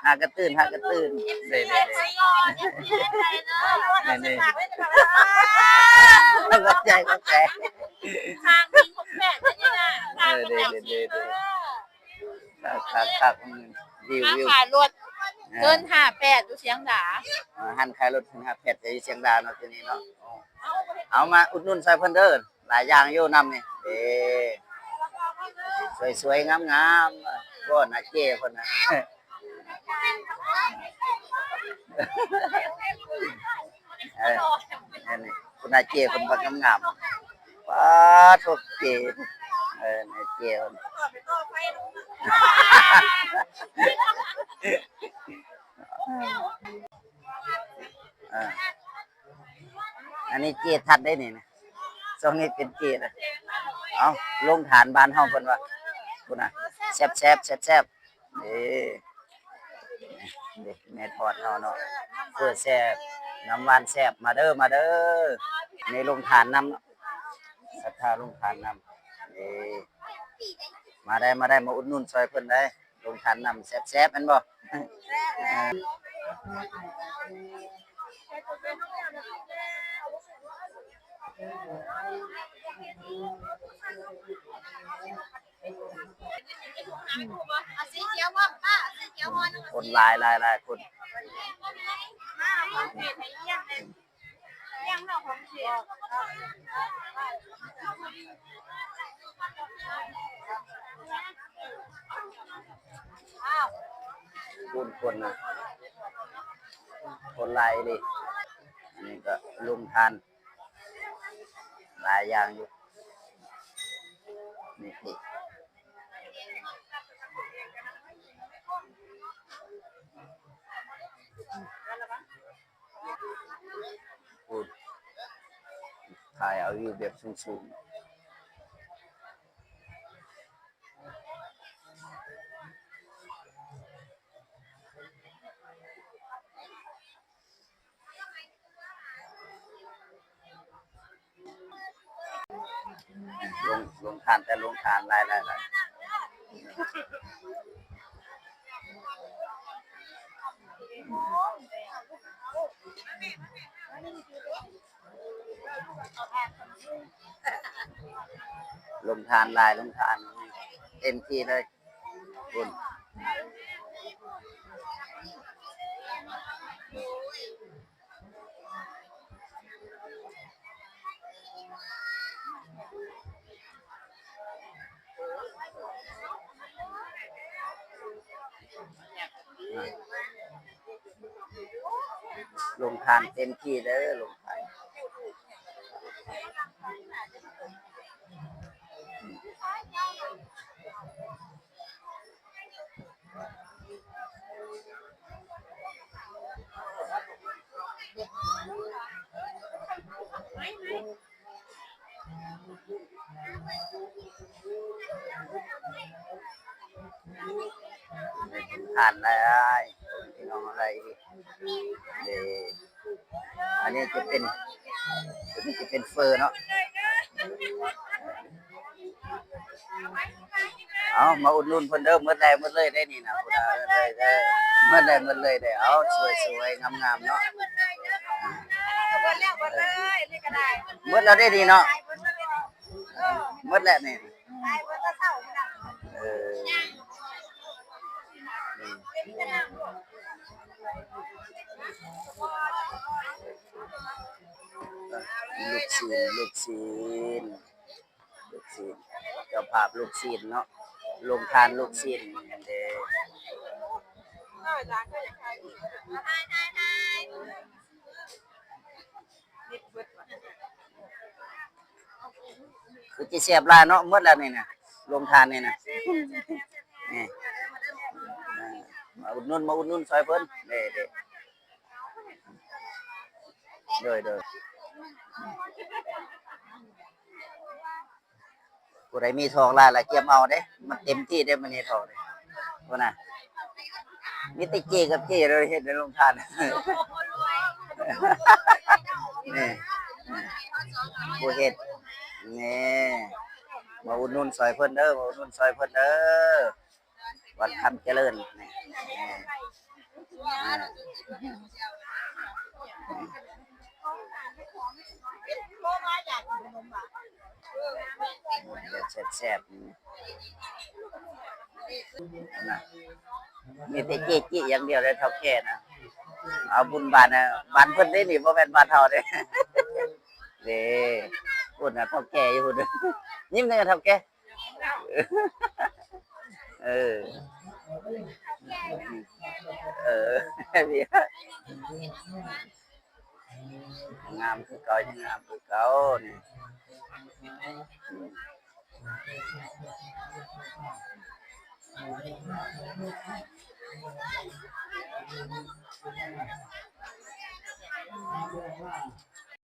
หากระตื้นหากระตื้นเด้เด้เด้ก็ใจก็แก่ทางกินของแม่นี่นะทางเด้เด้เด้เด้คักวิวขายรถเกิน58อยู่เสียงดาหันขายรถถึง58จะเสียงดาวเนาะทีนี้เนาะเอามาอุดหนุนใส่เพิ่นเด้อหลายอย่างอยู่นำนี่เด้สวยๆงามๆบ่น่าเจ้เพิ่นน่ะนี่คุณอาเจ้เพิ่นบ่งามๆป๊าทุกเจ้นายเจ้เพิ่นอันนี้เจ้ทัดได้นี่นะช่วงนี้เป็นเจ้นะเอาลงฐานบ้านเฮาเพิ่นว่าพุ่นน่ะแซ่บๆนี่แม่ทอดเฮาเนาะเพื่อแซ่บน้ำหวานแซ่บมาเด้อในลงฐานนำศรัทธาลงฐานนำมาได้มาอุดหนุนซอยเพิ่นได้ลงฐานนำแซ่บๆแม่นบ่คนหลายคนคนนะคนหลายดิอันนี้ก็ลุงทานหลายอย่างอยู่นี่พูดถ่ายเอาอยู่แบบสูงลงทานแต่ลงทานหลายลงทานเต็มที่เลยคุณลงทานเต็มที่เด้อลงทานทานได้พี่น้องอะไรเดอันนี้จะเป็นเฟอร์เนาะเอามาอุดหนุนเพิ่นเด้อหมดเลยได้นี่นะพุ่นเลยเด้อหมดเลยได้เอาสวยๆงามๆเนาะหมดแล้วได้ดีเนาะหมดแล้วนี่ลูกศิลเจ้าภาพลูกศิลเนาะลงทานลูกศิลเด้คือจะเสียบลายเนาะหมดแล้วนี่นะลงทานนี่นะนี่มาอุดหนุนซอยเพิ่นเด้อผู้ใดมีทองลายละเก็บเอาเด้มันเต็มที่ได้มันนี่ทองเด้พุ่นน่ะมีแต่เจกับเจเลยเฮ็ดในโรงทานนี่ผู้เฮ็ดนี่มาอุดหนุนซอยเพิ่นเด้อ วัดคำเจริญนี่อ่าเดี๋ยวแซ่บๆนี่นะมีแต่เจ๊จี้อย่างเดียวเลยเท่าแก่นะเอาบุญบานนะบานเพิ่นได้นี่บ่แม่นบานเท่าเด้เด้พูดนะเท่าแก่อยู่พูดยิ้มได้กับเท่าแก่เออเออเดี๋ยวงามคือเก่ายังงามคือเก่านี่